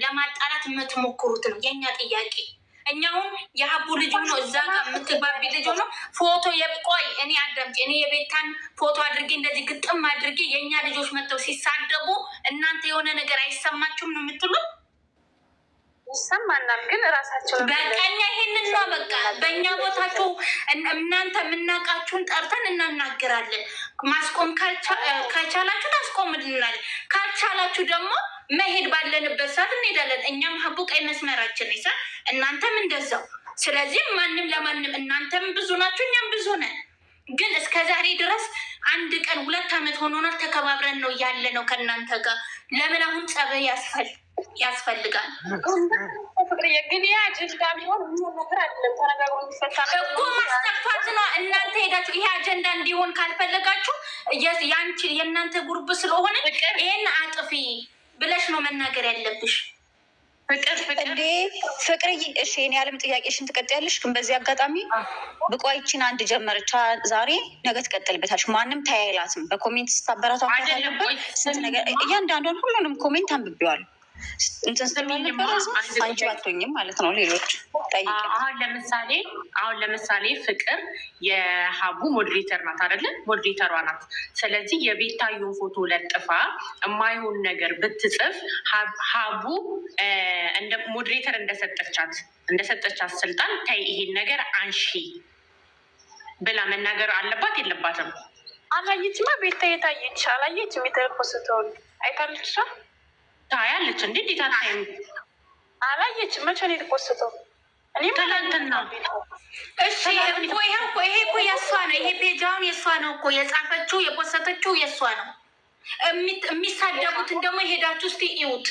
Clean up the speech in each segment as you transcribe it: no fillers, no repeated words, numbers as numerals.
ለማጣላት የምትሞክሩት ነው የኛ ጥያቄ። እኛውን የሀቡ ልጅ ሆኖ እዛ ጋር የምትግባቢ ልጅ ሆኖ ፎቶ የቆይ እኔ አዳምጪ፣ እኔ የቤታን ፎቶ አድርጌ እንደዚህ ግጥም አድርጌ የእኛ ልጆች መጥተው ሲሳደቡ እናንተ የሆነ ነገር አይሰማችሁም ነው የምትሉት? ይሰማናል፣ ግን እራሳቸው በቀኛ ይሄንን ነው በቃ በእኛ ቦታችሁ እናንተ የምናውቃችሁን ጠርተን እናናገራለን። ማስቆም ከቻላችሁ ታስቆምልናል፣ ካልቻላችሁ ደግሞ መሄድ ባለንበት ሰዓት እንሄዳለን። እኛም ሀቡ ቀይ መስመራችን ይሳ እናንተም እንደዛው። ስለዚህ ማንም ለማንም እናንተም ብዙ ናችሁ፣ እኛም ብዙ ነን። ግን እስከ ዛሬ ድረስ አንድ ቀን 2 ዓመት ሆኖናል ተከባብረን ነው ያለ ነው ከእናንተ ጋር። ለምን አሁን ጸብ ያስፈልጋል? ግን ያ አጀንዳ ቢሆን ነገር አይደለም፣ ተነጋግሮ የሚፈታ እኮ ማስጠፋት ነው። እናንተ ሄዳችሁ ይሄ አጀንዳ እንዲሆን ካልፈለጋችሁ የእናንተ ጉርብ ስለሆነ ይሄን አጥፊ ብለሽ ነው መናገር ያለብሽ። እንዴ ፍቅርዬ፣ እሺ እኔ ያለም ጥያቄሽን ትቀጥያለሽ። ግን በዚህ አጋጣሚ ብቋይችን አንድ ጀመረቻ ዛሬ ነገ ትቀጥልበታለሽ። ማንም ተያይላትም በኮሜንት ስታበረታ ስንት ነገር እያንዳንዷን ሁሉንም ኮሜንት አንብቤዋል። እንትን ስለነበረ አንቺ ባትሆኝም ማለት ነው። ሌሎች ጠይቅ። አሁን ለምሳሌ ፍቅር የሀቡ ሞዴሬተር ናት አይደለ? ሞዴሬተሯ ናት። ስለዚህ የቤታዩን ፎቶ ለጥፋ የማይሆን ነገር ብትጽፍ ሀቡ እንደ ሞዴሬተር እንደሰጠቻት ስልጣን ተይ ይሄን ነገር አንሺ ብላ መናገር አለባት የለባትም? አላየችማ። ቤታ የታየች አላየችም። የተኮስተውን አይታለች ታያለች እንዴ? እንዴት አታይም? አላየችም። መቼ ነው የተኮስተው? እኔም ትናንትና። እሺ እኮ ይሄ እኮ የእሷ ነው። ይሄ ፔጃውን የእሷ ነው እኮ የጻፈችው የፖሰተችው የእሷ ነው። የሚሳደቡትን ደግሞ ሄዳችሁ እስቲ እዩት።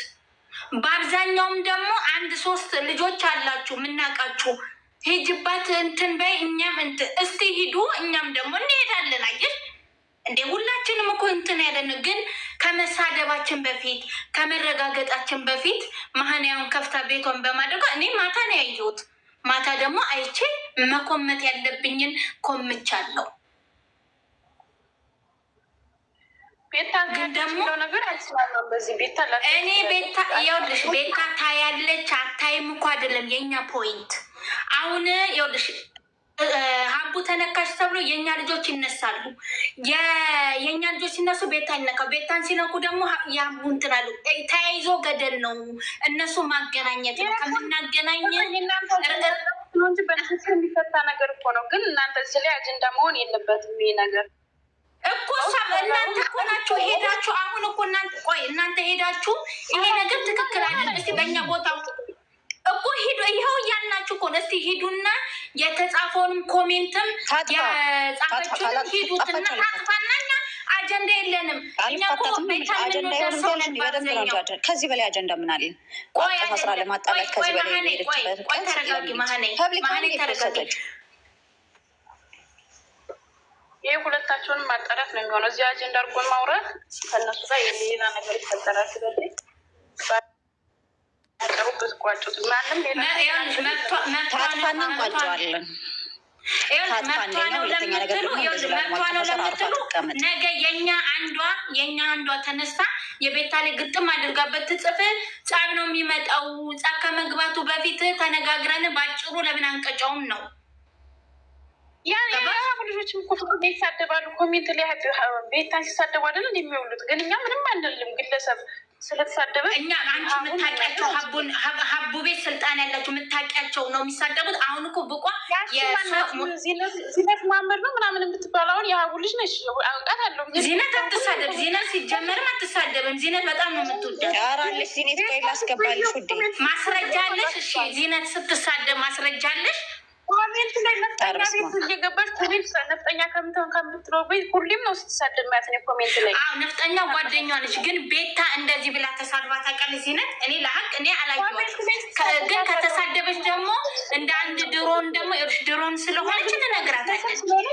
በአብዛኛውም ደግሞ 1-3 ልጆች አላችሁ የምናውቃችሁ። ሂጅባት እንትን በይ እኛም እስቲ ሂዱ፣ እኛም ደግሞ እንሄዳለን። አየሽ እንዴ ሁላችንም እኮ እንትን ያለን፣ ግን ከመሳደባችን በፊት ከመረጋገጣችን በፊት መሀንያውን ከፍታ ቤቷን በማድረጓ እኔ ማታ ነው ያየሁት። ማታ ደግሞ አይቼ መኮመት ያለብኝን ኮምቻለሁ። ግን ደግሞ እኔ ቤታ ይኸውልሽ፣ ቤታ ታያለች አታይም እኮ አይደለም የእኛ ፖይንት። አሁን ይኸውልሽ ሀቡ ተነካሽ ተብሎ የእኛ ልጆች ይነሳሉ። የእኛ ልጆች ሲነሱ ቤታ ይነካው። ቤታን ሲነኩ ደግሞ የሀቡ እንትን አሉ። ተያይዞ ገደል ነው። እነሱ ማገናኘት ነው። ከምናገናኝ እንጂ በንስስ የሚፈታ ነገር እኮ ነው። ግን እናንተ እዚህ ላይ አጀንዳ መሆን የለበትም ይሄ ነገር እኮ እናንተ እኮ ናችሁ ሄዳችሁ። አሁን እኮ እናንተ ሄዳችሁ ይሄ ነገር ትክክል አይደለም። እስቲ በእኛ ቦታ እኮ ሂዱ። ይኸው እያልናችሁ እኮ እስቲ ሂዱና የተጻፈውንም ኮሜንትም የጻፈችውን ሂዱትና ታጥፋና አጀንዳ የለንም እኛ እኮ ከዚህ በላይ አጀንዳ ምን አለ? ስራ ለማጣላት ከዚህ በላይ ቆይ ተረጋጊ። ማህኔ ተረጋጊ። ይህ ሁለታቸውንም ማጣራት ነው የሚሆነው። እዚህ አጀንዳ አድርጎን ማውራት ከእነሱ ጋር የሌላ ነገር ይፈጠራል። ስለዚህ ያቀሩበት ቋጩት ማንም ሌላ ታጥፋና እንቋጨዋለን። ነገ የኛ አንዷ ተነስታ የቤታ ላይ ግጥም አድርጋበት ትጽፍ ጻብ ነው የሚመጣው። ጻብ ከመግባቱ በፊት ተነጋግረን ባጭሩ ለምን አንቀጫውም ነው። ልጆች ይሳደባሉ። ኮሜንት ላይ ቤታን ሲሳደቡ አይደል የሚውሉት። ግን እኛ ምንም አንልም። ግለሰብ ስለተሳደበ እኛ አንቺ የምታውቂያቸው ሀቡ ቤት ስልጣን ያላቸው የምታውቂያቸው ነው የሚሳደቡት። አሁን እኮ ብቋ ዚነት ማመር ነው ምናምን የምትባለው አሁን የሀቡ ልጅ ነች። አውቃት አለው። ዚነት አትሳደብ። ዚነት ሲጀመርም አትሳደብም። ዚነት በጣም ነው የምትወደው። ያራለች ዚነት ቆይ ላስገባልሽ ውዴ። ማስረጃለሽ? እሺ ዚነት ስትሳደብ ማስረጃለሽ? ኮሜንት ላይ ነፍጠኛ ቤት እየገባች ኮሜንት ነፍጠኛ ከምትለው ቤት ሁሌም ነው ስትሳደብ ማለት ነው። ኮሜንት ላይ ነፍጠኛ ጓደኛዋ ነች። ግን ቤታ እንደዚህ ብላ ተሳድባ ታውቃለች? ሲነት እኔ ለሀቅ እኔ አላየኋትም። ግን ከተሳደበች ደግሞ እንደ አንድ ድሮን ደግሞ ድሮን ስለሆነች እንነግራታለን።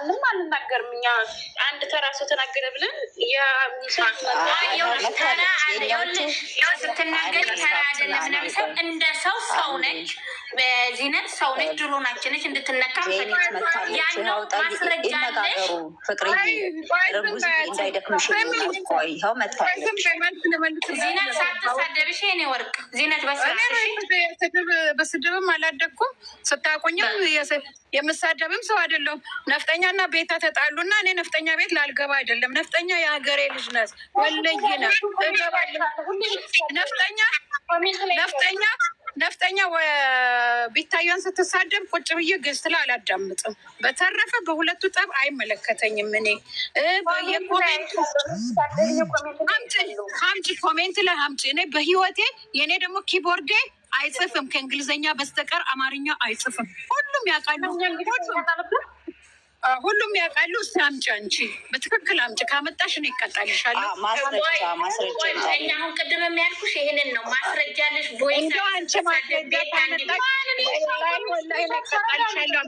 ማንም አንናገርም። እኛ አንድ ተራ ሰው ተናገረ ብለን ስትናገር ተራ አይደለም ምናምን ሰው እንደ ሰው ሰው ነች። ዚነት ሰው ነች። ድሮ ናችነች እንድትነካ ያለው ማስረጃ አለሽ። ዚነት ሳትሳደብሽ የኔ ወርቅ ዚነት በስድብም አላደኩም። ስታቁኝም የምሳደብም ሰው አይደለሁም። ነፍጠኛና ቤታ ተጣሉና እኔ ነፍጠኛ ቤት ላልገባ አይደለም። ነፍጠኛ የሀገሬ ልጅ ናት፣ ወለይ ናት። ነፍጠኛ ቢታየን ስትሳደብ ቁጭ ብዬ ገዝት ላይ አላዳምጥም። በተረፈ በሁለቱ ጠብ አይመለከተኝም። እኔ የኮሜንቱ ሀምጭ ኮሜንት ላይ ሀምጭ እኔ በህይወቴ የእኔ ደግሞ ኪቦርዴ አይጽፍም ከእንግሊዝኛ በስተቀር አማርኛ አይጽፍም። ሁሉም ያውቃሉ። ሁሉም ያውቃሉ። እስኪ አምጪ አንቺ በትክክል አምጪ። ካመጣሽ እኔ እቀጣልሻለሁ። ማስረጃ እኛ አሁን ቅድም የሚያልኩሽ ይሄንን ነው። ማስረጃ አለሽ ወይ? አንቺ ማስረጃ ካመጣሽ እቀጣልሻለሁ።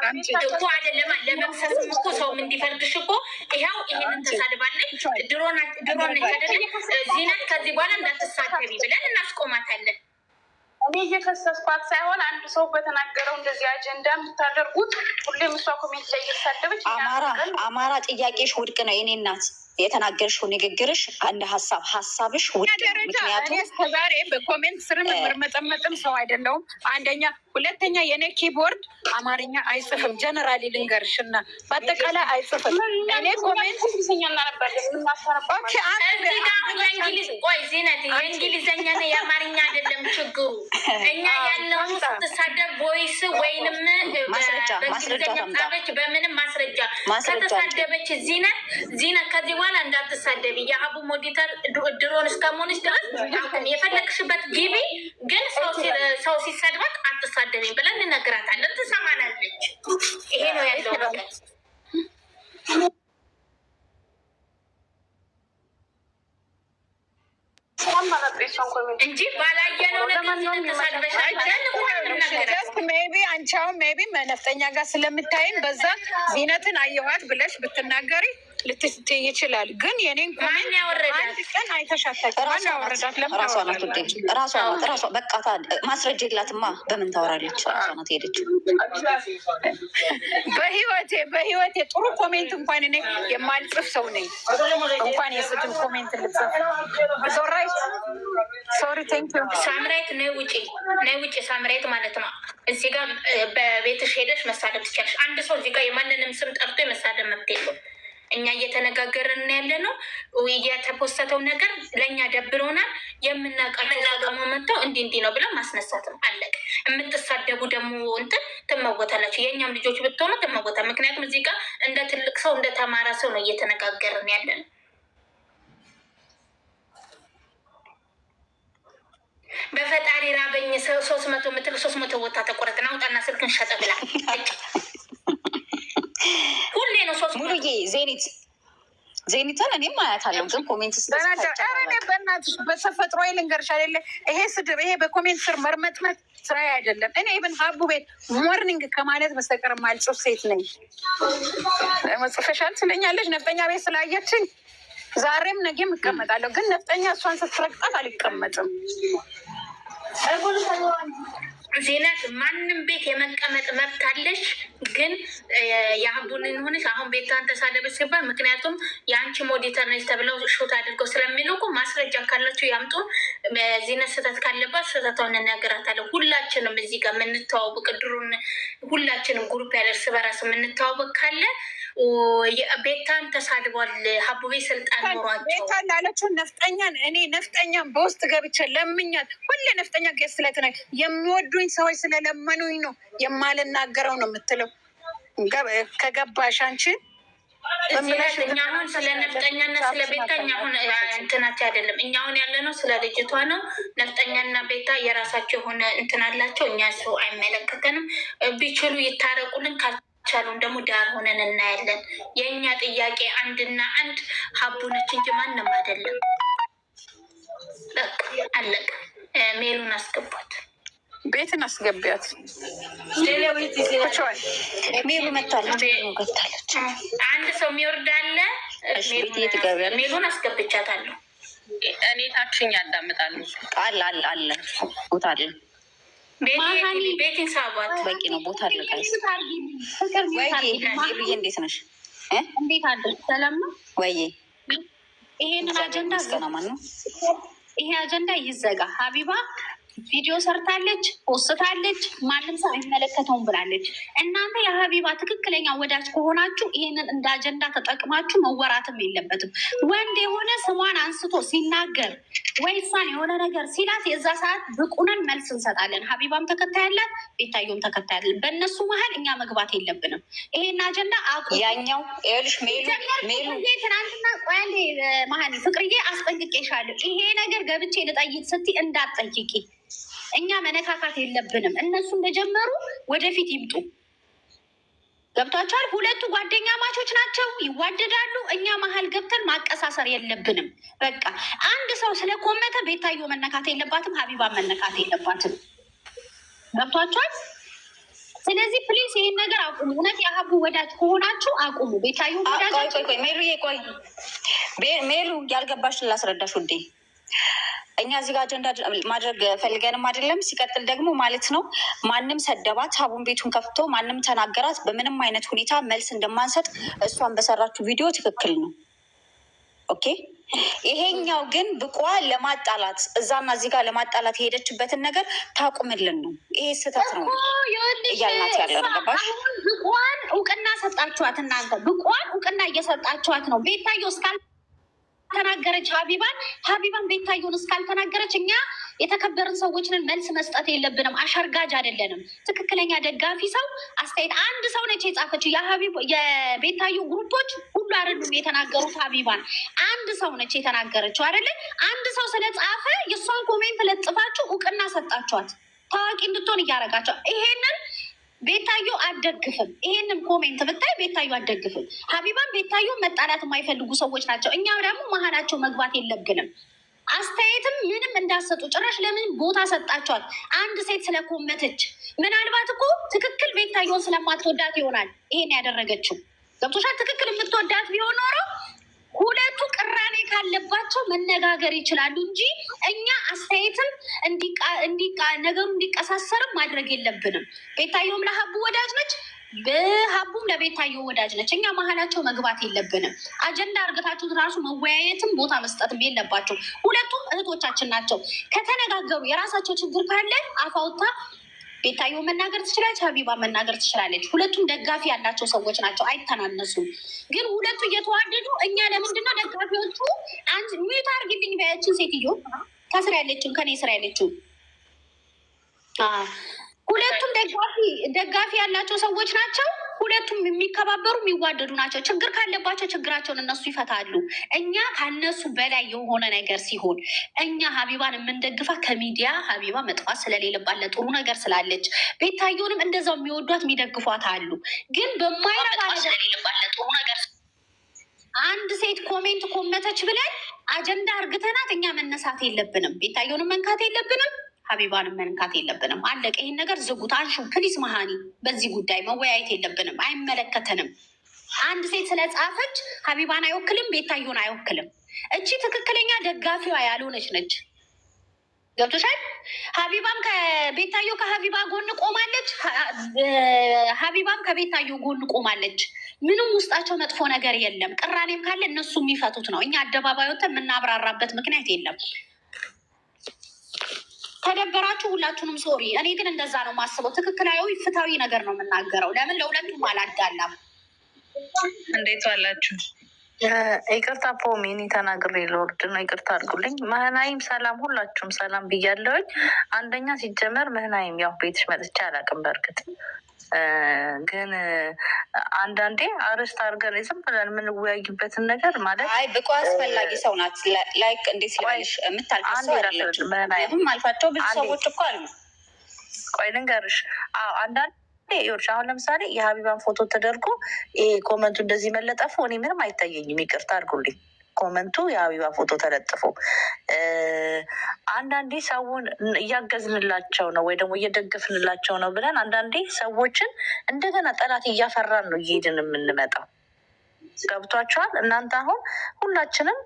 አምጪ እኮ አይደለም ለመክሰስም እኮ ሰውም እንዲፈርድሽ እኮ ይኸው ይሄንን ተሳድባለች። ድሮን ነች አይደለ? ዚነት ከዚህ በኋላ እንዳትሳደቢ ብለን እናስቆማታለን። እኔ እየከሰስኳት ሳይሆን አንድ ሰው በተናገረው እንደዚህ አጀንዳ የምታደርጉት ሁሌም እሷ ኮሜንት ላይ እየተሳደበች አማራ ጥያቄሽ ውድቅ ነው የኔ እናት። የተናገርሽው ንግግርሽ እንደ ሀሳብሽ ውድቅ። ምክንያቱም እስከዛሬ በኮሜንት ስር መርመጠመጥም ሰው አይደለውም። አንደኛ፣ ሁለተኛ የኔ ኪቦርድ አማርኛ አይጽፍም። ጀነራሊ ልንገርሽና በአጠቃላይ አይጽፍም። እኔ ኮሜንት የእንግሊዝኛ ና የአማርኛ አይደለም ችግሩ። እኛ ያለውን ስትሳደብ ቮይስ ወይንም በእንግሊዝኛ ጻፈች በምንም ማስረጃ ከተሳደበች ዚነት ከዚህ በኋላ እንዳትሳደቢ። የሀቡ ሞዲተር ድሮን እስከመሆንሽ ድረስ አሁን የፈለግሽበት ጊቢ፣ ግን ሰው ሲሰድባት አትሳደቢ ብለን እንነግራታለን። ትሰማናለች። ይሄ ነው ያለው ነገር እንጂ ባላየነው ሜቢ አንቺ አሁን ሜቢ ነፍጠኛ ጋር ስለምታይም በዛ ዚነትን አየኋት ብለሽ ብትናገሪ ልትስትይ ይችላል። ግን የኔን ማን ያወረዳት? አንድ ቀን አይተሻታች። ማን ያወረዳት? ለምን ራሷ ናት ውዴ፣ ራሷ በቃ ማስረጃ የላትማ። በምን ታወራለች? ራሷ ናት ሄደችው። በህይወቴ ጥሩ ኮሜንት እንኳን እኔ የማልጽፍ ሰው ነኝ። እንኳን የስድብ ኮሜንት ልጽፍ ዞራይ ሶሪ ቴንክ ዩ ሳምራይት ነይ ውጪ ሳምራይት ማለት ነው። እዚህ ጋር በቤትሽ ሄደሽ መሳደብ ትችያለሽ። አንድ ሰው እዚህ ጋር የማንንም ስም ጠርቶ የመሳደብ መብት የለውም። እኛ እየተነጋገርን ያለ ነው። የተፖስተተው ነገር ለእኛ ደብሮናል። የምናውቃቸው ደግሞ መጥተው እንዲህ ነው ብለን ማስነሳት ነው። አለቀ። የምትሳደቡ ደግሞ ትመወታላችሁ። የእኛም ልጆች ብትሆኑ ትመወታል። ምክንያቱም እዚህ ጋር እንደ ትልቅ ሰው እንደ ተማረ ሰው ነው እየተነጋገርን ያለ ነው። በፈጣሪ ራበኝ 300 ምትል 300 ቦታ ተቆረጥና አውጣና ስልክን ሸጠ ብላ ሁሌ ነው 300 ሙሉዬ ዜኒትን እኔም አያታለሁ፣ ግን ኮሜንት በእናትሽ በተፈጥሮ ልንገርሽ አይደለ ይሄ ስድብ ይሄ በኮሜንት ስር መርመጥመጥ ስራዬ አይደለም። እኔ ብን ሀቡ ቤት ሞርኒንግ ከማለት በስተቀር ማልጽፍ ሴት ነኝ። ጽፈሻል ትለኛለች ነፍጠኛ ቤት ስላየችኝ ዛሬም ነገም እቀመጣለሁ። ግን ነፍጠኛ እሷን ስትረግጣት አልቀመጥም። ዜናት ማንም ቤት የመቀመጥ መብት አለሽ። ግን የሀቡንን ሆነሽ አሁን ቤቷን ተሳደበች ሲባል ምክንያቱም የአንቺ ሞዲተር ነች ተብለው ሾት አድርገው ስለሚልኩ ማስረጃ ካላቸው ያምጡ። ዜናት ስህተት ካለባት ስህተቷን እንነግራታለን። ሁላችንም እዚህ ጋር የምንተዋወቅ ድሩን ሁላችንም ግሩፕ ያለ እርስ በራስ የምንተዋወቅ ካለ ቤታን ተሳድቧል። ሀቡቤ ስልጣን ኖሯቸው ቤታ ላለችው ነፍጠኛን እኔ ነፍጠኛን በውስጥ ገብቼ ለምኛት። ሁሌ ነፍጠኛ ገስ ላይ ተና የሚወዱኝ ሰዎች ስለለመኑኝ ነው የማልናገረው ነው የምትለው። ከገባሽ አንቺ እኛ አሁን ስለ ነፍጠኛና ስለ ቤታኛ አሁን እንትናቸው አይደለም። እኛ አሁን ያለ ነው ስለ ልጅቷ ነው። ነፍጠኛና ቤታ የራሳቸው የሆነ እንትን አላቸው። እኛ ሰው አይመለከተንም። ቢችሉ ይታረቁልን ቻሉን ደግሞ ዳር ሆነን እናያለን። የእኛ ጥያቄ አንድና አንድ ሀቡ ነች እንጂ ማንም አይደለም። በቃ አለቀ። ሜሉን አስገቧት። ቤትን አስገቢያት። ሜሉ መታለች፣ ገብታለች። አንድ ሰው የሚወርድ አለ። ሜሉን አስገብቻታለሁ። እኔ ታችኝ ያዳምጣሉ። አለ አለ አለ ቦታ አለ። ቤቴን ሳቧት በቂ ነው። ቦታ አለ። ሜሉዬ እንዴት ነሽ? እንዴት አደርግ? ሰላም ነው ወይ? ይሄንን አጀንዳ ማን ነው? ይሄ አጀንዳ ይዘጋ። ሀቢባ ቪዲዮ ሰርታለች፣ ፖስታለች፣ ማንም ሰው አይመለከተውም ብላለች። እናንተ የሀቢባ ትክክለኛ ወዳጅ ከሆናችሁ ይሄንን እንደ አጀንዳ ተጠቅማችሁ መወራትም የለበትም። ወንድ የሆነ ስሟን አንስቶ ሲናገር ወይ እሷን የሆነ ነገር ሲላት የዛ ሰዓት ብቁነን መልስ እንሰጣለን። ሀቢባም ተከታይ አላት፣ ቤታየውም ተከታይ አለን። በእነሱ መሀል እኛ መግባት የለብንም። ይሄን አጀንዳ ያኛው ይኸውልሽ ሜሉ ትናንትና ቆያሌ መሀል ፍቅርዬ አስጠንቅቄሻለሁ። ይሄ ነገር ገብቼ ልጠይቅ ስትይ እንዳትጠይቂ። እኛ መነካካት የለብንም። እነሱ እንደጀመሩ ወደፊት ይምጡ። ገብቷቸዋል። ሁለቱ ጓደኛ ማቾች ናቸው፣ ይዋደዳሉ። እኛ መሀል ገብተን ማቀሳሰር የለብንም። በቃ አንድ ሰው ስለኮመተ ቤታዮ መነካት የለባትም፣ ሀቢባ መነካት የለባትም። ገብቷቸዋል። ስለዚህ ፕሊስ ይሄን ነገር አቁሙ። እውነት የሀቡ ወዳጅ ከሆናችሁ አቁሙ። ቤታዮ ወዳጅ ሜሉዬ፣ ቆይ ሜሉ ያልገባሽን ላስረዳሽ ውዴ። እኛ እዚህ ጋር አጀንዳ ማድረግ ፈልገንም አይደለም። ሲቀጥል ደግሞ ማለት ነው ማንም ሰደባት፣ ሀቡን ቤቱን ከፍቶ ማንም ተናገራት፣ በምንም አይነት ሁኔታ መልስ እንደማንሰጥ እሷን በሰራችሁ ቪዲዮ ትክክል ነው። ኦኬ። ይሄኛው ግን ብቋ ለማጣላት እዛና እዚህ ጋር ለማጣላት የሄደችበትን ነገር ታቁምልን ነው። ይሄ ስህተት ነው እያልናት ያለ ነው። ገባሽ? ብቋን እውቅና ሰጣችኋት እናንተ። ብቋን እውቅና እየሰጣችኋት ነው። ቤታዮ እስካል ተናገረች ሀቢባን ቤታየውን እስካልተናገረች እኛ የተከበርን ሰዎችንን መልስ መስጠት የለብንም። አሸርጋጅ አይደለንም። ትክክለኛ ደጋፊ ሰው አስተያየት አንድ ሰው ነች የጻፈችው። የቤታዮ ግሩፖች ሁሉ አይደሉም የተናገሩት። ሀቢባን አንድ ሰው ነች የተናገረችው አይደለ? አንድ ሰው ስለጻፈ የእሷን ኮሜንት ለጥፋችሁ እውቅና ሰጣችኋት፣ ታዋቂ እንድትሆን እያደረጋቸው። ይሄንን ቤታዮ አደግፍም። ይሄንን ኮሜንት ብታይ ቤታዮ አደግፍም። ሀቢባን ቤታዮ መጣላት የማይፈልጉ ሰዎች ናቸው። እኛም ደግሞ መሀላቸው መግባት የለብንም። አስተያየትም ምንም እንዳሰጡ ጭራሽ ለምን ቦታ ሰጣቸዋል? አንድ ሴት ስለኮመተች ምናልባት እኮ ትክክል ቤታዮን ስለማትወዳት ይሆናል ይሄን ያደረገችው። ገብቶሻል? ትክክል የምትወዳት ቢሆን ኖሮ ሁለቱ ቅራኔ ካለባቸው መነጋገር ይችላሉ እንጂ እኛ አስተያየትም ነገሩ እንዲቀሳሰርም ማድረግ የለብንም። ቤታዮም ለሀቡ ወዳጅ ነች፣ በሀቡም ለቤታዮ ወዳጅ ነች። እኛ መሀላቸው መግባት የለብንም። አጀንዳ እርግታችሁ ራሱ መወያየትም ቦታ መስጠትም የለባቸው። ሁለቱም እህቶቻችን ናቸው። ከተነጋገሩ የራሳቸው ችግር ካለ አፋውታ ቤታዮ መናገር ትችላለች፣ ሀቢባ መናገር ትችላለች። ሁለቱም ደጋፊ ያላቸው ሰዎች ናቸው፣ አይተናነሱም። ግን ሁለቱ እየተዋደዱ እኛ ለምንድነው ደጋፊዎቹ? አንድ ሚዩት አርግልኝ በያችን ሴትዮ ከስራ ያለችው ከኔ ስራ ያለችው ሁለቱም ደጋፊ ያላቸው ሰዎች ናቸው። ሁለቱም የሚከባበሩ የሚዋደዱ ናቸው። ችግር ካለባቸው ችግራቸውን እነሱ ይፈታሉ። እኛ ከነሱ በላይ የሆነ ነገር ሲሆን እኛ ሀቢባን የምንደግፋ ከሚዲያ ሀቢባ መጥፋት ስለሌለባት ለጥሩ ነገር ስላለች፣ ቤታየውንም እንደዛው የሚወዷት የሚደግፏት አሉ። ግን በማይረባ ስለሌለባት ለጥሩ ነገር አንድ ሴት ኮሜንት ኮመተች ብለን አጀንዳ እርግተናት እኛ መነሳት የለብንም። ቤታየውንም መንካት የለብንም፣ ሀቢባንም መንካት የለብንም። አለቀ። ይህን ነገር ዝጉት፣ አንሹ ፕሊስ። መሀኒ በዚህ ጉዳይ መወያየት የለብንም፣ አይመለከተንም። አንድ ሴት ስለጻፈች ሀቢባን አይወክልም፣ ቤታየውን አይወክልም። እቺ ትክክለኛ ደጋፊዋ ያልሆነች ነች። ገብቶሻል? ሀቢባም ከቤታዮ ከሀቢባ ጎን ቆማለች፣ ሀቢባም ከቤታዮ ጎን ቆማለች። ምንም ውስጣቸው መጥፎ ነገር የለም። ቅራኔም ካለ እነሱ የሚፈቱት ነው። እኛ አደባባይ ወጥተን የምናብራራበት ምክንያት የለም። ከደበራችሁ ሁላችሁንም ሶሪ። እኔ ግን እንደዛ ነው የማስበው። ትክክላዊ ፍትሃዊ ነገር ነው የምናገረው። ለምን ለሁለቱም አላዳላም። እንዴት ዋላችሁ? ይቅርታ ፖሚኒ ተናግሬ ልወርድ ነው። ይቅርታ አድርጉልኝ። ምህናይም ሰላም፣ ሁላችሁም ሰላም ብያለሁኝ። አንደኛ ሲጀመር ምህናይም ያው ቤትሽ መጥቼ አላውቅም። በእርግጥ ግን አንዳንዴ አርስት አድርገን ዝም ብለን የምንወያይበትን ነገር ማለት አይ ብቁ አስፈላጊ ሰው ናት። ላይክ እንዴት ስላለሽ የምታልፍ ሰው አይደለችም። አልፋቸው ብዙ ሰዎች እኮ አሉ። ቆይ ልንገርሽ። አንዳንዴ ይኸውልሽ አሁን ለምሳሌ የሀቢባን ፎቶ ተደርጎ ይሄ ኮመንቱ እንደዚህ መለጠፉ እኔ ምንም አይታየኝም። ይቅርታ አድርጉልኝ። ኮመንቱ የሀቢባ ፎቶ ተለጥፎ አንዳንዴ ሰውን እያገዝንላቸው ነው ወይ ደግሞ እየደገፍንላቸው ነው ብለን አንዳንዴ ሰዎችን እንደገና ጠላት እያፈራን ነው እየሄድን የምንመጣው። ገብቷቸዋል። እናንተ አሁን ሁላችንም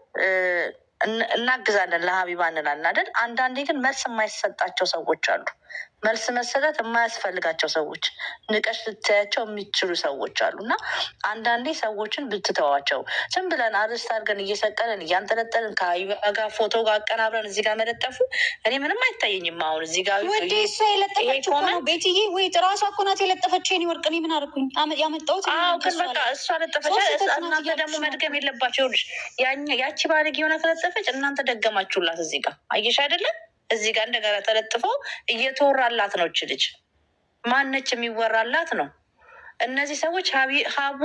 እናግዛለን ለሀቢባ እንላለን አይደል? አንዳንዴ ግን መልስ የማይሰጣቸው ሰዎች አሉ። መልስ መሰጠት የማያስፈልጋቸው ሰዎች፣ ንቀሽ ልታያቸው የሚችሉ ሰዎች አሉ። እና አንዳንዴ ሰዎችን ብትተዋቸው ዝም ብለን አርስት አድርገን እየሰቀልን እያንጠለጠልን ከሀቢባ ጋር ፎቶ ጋር አቀናብረን እዚህ ጋር መለጠፉ እኔ ምንም አይታየኝም። አሁን እዚህ ጋር ወደ እሷ የለጠፈችው እኮ ነው ቤትዬ። ወይ ራሷ እኮ ናት የለጠፈችው። የኔ ወርቅ እኔ ምን አደረኩኝ? ያመጣሁት ግን በቃ እሷ ለጠፈች። እናንተ ደግሞ መድገም የለባቸው። ይኸውልሽ ያቺ ባለጌ የሆነ ተለጠፈች፣ እናንተ ደገማችሁላት። እዚህ ጋር አየሽ አይደለም? እዚህ ጋር እንደገና ተለጥፎ እየተወራላት ነው። እች ልጅ ማነች? የሚወራላት ነው። እነዚህ ሰዎች ሀቡ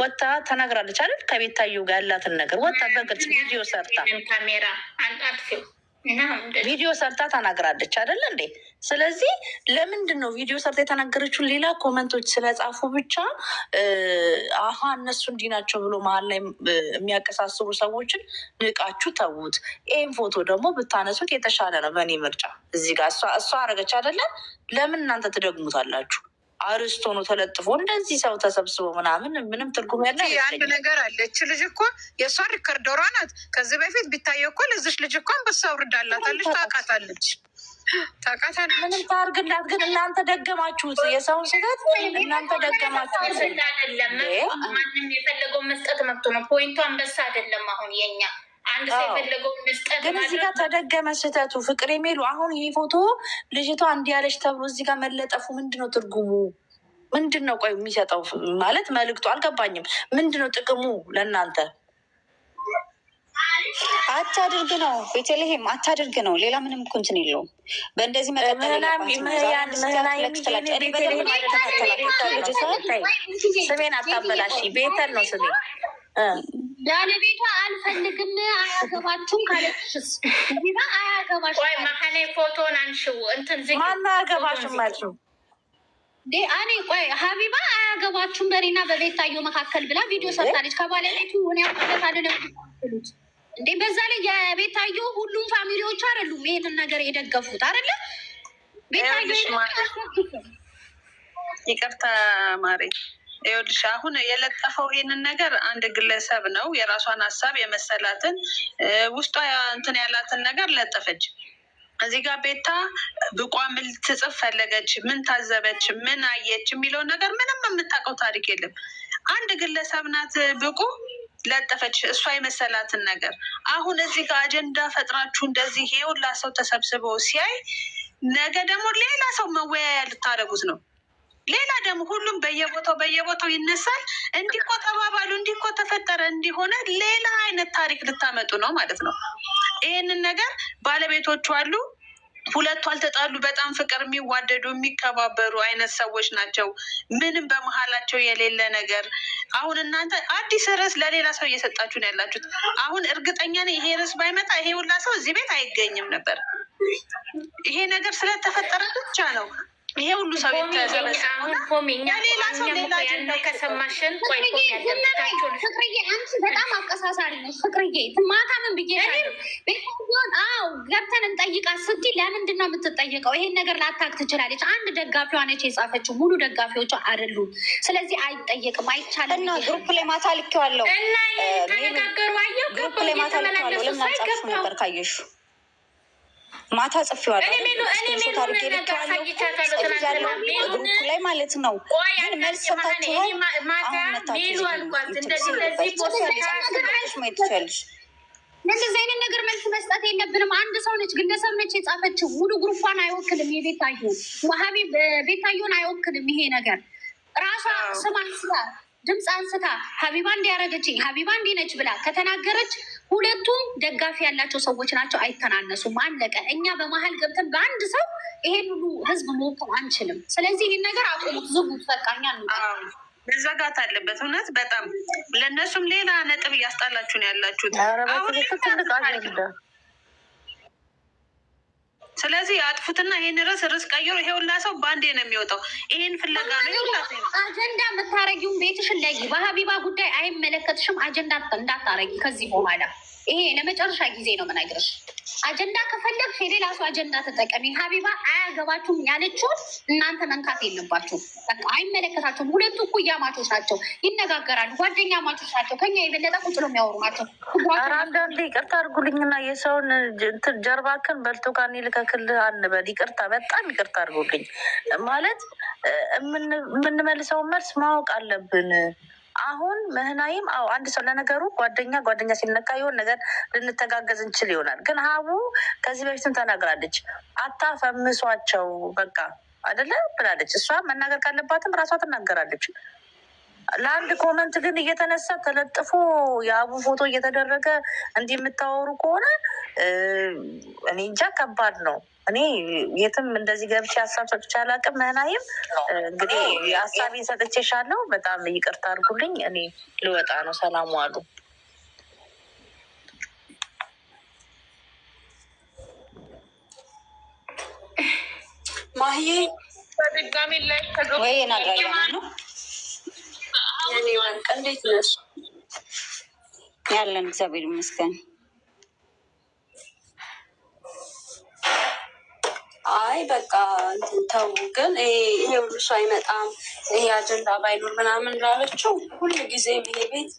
ወታ ተናግራለች አይደል? ከቤታዩ ጋር ያላትን ነገር ወታ በግልጽ ቪዲዮ ሰርታ ካሜራ አንጣጥፊው ቪዲዮ ሰርታ ተናግራለች አይደል እንዴ? ስለዚህ ለምንድን ነው ቪዲዮ ሰርታ የተናገረችውን ሌላ ኮመንቶች ስለጻፉ ብቻ አሀ እነሱ እንዲህ ናቸው ብሎ መሀል ላይ የሚያቀሳስሩ ሰዎችን ንቃችሁ ተዉት። ይህም ፎቶ ደግሞ ብታነሱት የተሻለ ነው በእኔ ምርጫ። እዚህ ጋር እሷ አረገች አይደለም? ለምን እናንተ ትደግሙታላችሁ? አርስቶ ነው ተለጥፎ እንደዚህ ሰው ተሰብስቦ ምናምን ምንም ትርጉም ያለ አንድ ነገር አለ። እች ልጅ እኮ የእሷ ሪከርደሯ ናት። ከዚህ በፊት ቢታየው እኮ ለዚች ልጅ እኮ አንበሳ ውርዳላታለች። ታውቃታለች። ምንም ታርግላት። ግን እናንተ ደገማችሁት። የሰውን ስህተት እናንተ ደገማችሁት። አይደለም ማንም የፈለገው መስጠት መብቶ ነው። ፖይንቱ አንበሳ አይደለም። አሁን የኛ አንድ ሰው የፈለገው መስጠት ግን እዚህ ጋር ተደገመ ስህተቱ። ፍቅር የሚሉ አሁን ይህ ፎቶ ልጅቷ እንዲህ ያለች ተብሎ እዚህ ጋር መለጠፉ ምንድነው ትርጉሙ? ምንድነው? ቆይ የሚሰጠው ማለት መልዕክቱ አልገባኝም። ምንድነው ጥቅሙ ለእናንተ? አታድርግ ነው ቤተልሔም፣ አታድርግ ነው። ሌላ ምንም እኮ እንትን የለውም። በእንደዚህ ስሜን አታበላሽ። ቤተል ነው ስሜ። ባለቤቷ አልፈልግም አያገባችሁም ካለችስ አያገባሽ። ቆይ መሀኔ ፎቶን አንሽው እንትን ዝ ማን አያገባሽም አልሽው? እኔ ቆይ ሀቢባ አያገባችሁም በኔና በቤታዮ መካከል ብላ ቪዲዮ ሰርታለች። ከባለቤቱ ሆነ ያለታለ እንዴ በዛ ላይ የቤታዮ ሁሉም ፋሚሊዎች አይደሉም ይሄንን ነገር የደገፉት አይደለ? ቤታዮ ይቅርታ ማሬ ይኸውልሽ አሁን የለጠፈው ይሄንን ነገር አንድ ግለሰብ ነው። የራሷን ሀሳብ የመሰላትን ውስጧ እንትን ያላትን ነገር ለጠፈች። እዚህ ጋር ቤታ ብቋ ምን ትጽፍ ፈለገች፣ ምን ታዘበች፣ ምን አየች የሚለውን ነገር ምንም የምታውቀው ታሪክ የለም። አንድ ግለሰብ ናት ብቁ ለጠፈች እሷ የመሰላትን ነገር። አሁን እዚህ ጋር አጀንዳ ፈጥራችሁ እንደዚህ ይሄ ሁላ ሰው ተሰብስበው ሲያይ ነገ ደግሞ ሌላ ሰው መወያያ ልታደርጉት ነው። ሌላ ደግሞ ሁሉም በየቦታው ይነሳል። እንዲህ እኮ ተባባሉ፣ እንዲህ እኮ ተፈጠረ፣ እንዲሆነ ሌላ አይነት ታሪክ ልታመጡ ነው ማለት ነው። ይህንን ነገር ባለቤቶቹ አሉ። ሁለቱ አልተጣሉ፣ በጣም ፍቅር የሚዋደዱ የሚከባበሩ አይነት ሰዎች ናቸው። ምንም በመሀላቸው የሌለ ነገር። አሁን እናንተ አዲስ ርዕስ ለሌላ ሰው እየሰጣችሁ ነው ያላችሁት። አሁን እርግጠኛ ነኝ ይሄ ርዕስ ባይመጣ ይሄ ሁላ ሰው እዚህ ቤት አይገኝም ነበር። ይሄ ነገር ስለተፈጠረ ብቻ ነው ይሄ ሁሉ ሰው ያለው ከሰማሽን ፍቅርዬ፣ አንቺ በጣም አቀሳሳሪ ነሽ ፍቅርዬ። ማታ ምን ብዬ ገብተን እንጠይቃት ስትይ ለምንድን ነው የምትጠይቀው? ይሄን ነገር ላታክ ትችላለች። አንድ ደጋፊዋ ነች የጻፈችው፣ ሙሉ ደጋፊዎቿ አይደሉም። ስለዚህ አይጠየቅም፣ አይቻልም። እና ግሩፕ ላይ ማታ ልኬዋለሁ፣ እና ተነጋገሩ። አየሁ ግሩፕ ላይ ማታ ልኬዋለሁ። ለምን አልጻፍሽም ነበር? ካየሹ ማታ ጽፌዋለሁ ግሩፕ ላይ ማለት ነው። ግን መልስ ሰታችኋል። እንደዚህ አይነት ነገር መልስ መስጠት የለብንም። አንድ ሰው ነች፣ ግለሰብ ነች የጻፈችው። ሙሉ ግሩፓን አይወክልም። የቤታዮ ዋሀቢ ቤታዮን አይወክልም። ይሄ ነገር ራሷ ስም አንስታ ድምፅ አንስታ ሀቢባ እንዲያረገችኝ ሀቢባ እንዲህ ነች ብላ ከተናገረች ሁለቱም ደጋፊ ያላቸው ሰዎች ናቸው። አይተናነሱም። አለቀ። እኛ በመሀል ገብተን በአንድ ሰው ይሄን ሁሉ ህዝብ መወከል አንችልም። ስለዚህ ይህን ነገር አቁሙት፣ ዝጉት። በቃኛ መዘጋት አለበት። እውነት በጣም ለእነሱም ሌላ ነጥብ እያስጣላችሁ ነው ያላችሁት። ስለዚህ አጥፉትና ይሄን ርዕስ ቀይሮ ይሄ ሁላ ሰው በአንዴ ነው የሚወጣው። ይሄን ፍለጋ ነው አጀንዳ የምታረጊውን ቤትሽን ለይ። በሀቢባ ጉዳይ አይመለከትሽም። አጀንዳ እንዳታረጊ ከዚህ በኋላ። ይሄ ለመጨረሻ ጊዜ ነው የምነግርሽ። አጀንዳ ከፈለግሽ የሌላ ሰው አጀንዳ ተጠቀሚ። ሀቢባ አያገባችሁም ያለችውን እናንተ መንካት የለባችሁም። በቃ አይመለከታቸውም። ሁለቱ እኩያ ማቾች ናቸው፣ ይነጋገራሉ፣ ጓደኛ ማቾች ናቸው። ከኛ የበለጠ ቁጭ ነው የሚያወሩ ናቸው። አንዳንዴ ይቅርታ አድርጉልኝና የሰውን ጀርባክን በልቶ ጋር ልከክልህ አንበል። ይቅርታ በጣም ይቅርታ አድርጉልኝ ማለት የምንመልሰውን መልስ ማወቅ አለብን። አሁን ምህናይም አንድ ሰው ለነገሩ ጓደኛ ሲነካ የሆን ነገር ልንተጋገዝ እንችል ይሆናል። ግን ሀቡ ከዚህ በፊትም ተናግራለች፣ አታፈምሷቸው በቃ አይደለ ብላለች። እሷ መናገር ካለባትም ራሷ ትናገራለች። ለአንድ ኮመንት ግን እየተነሳ ተለጥፎ የሀቡ ፎቶ እየተደረገ እንዲህ የምታወሩ ከሆነ እኔ እንጃ ከባድ ነው። እኔ የትም እንደዚህ ገብቼ ሀሳብ ሰጥቼ አላውቅም። ምህናይም እንግዲህ ሀሳቤን ሰጥቼሻለሁ። በጣም ይቅርታ አድርጉልኝ። እኔ ልወጣ ነው። ሰላም ዋሉ። ማሂ በድጋሚ ላይ ወይ ነገር ነው እንዴት ነሽ? ያለን እግዚአብሔር ይመስገን። አይ በቃ ተው። ግን ይሄ ሁሉ ሰው አይመጣም፣ ይሄ አጀንዳ ባይኖር ምናምን ላለችው ሁሉ ጊዜ ይሄ ቤት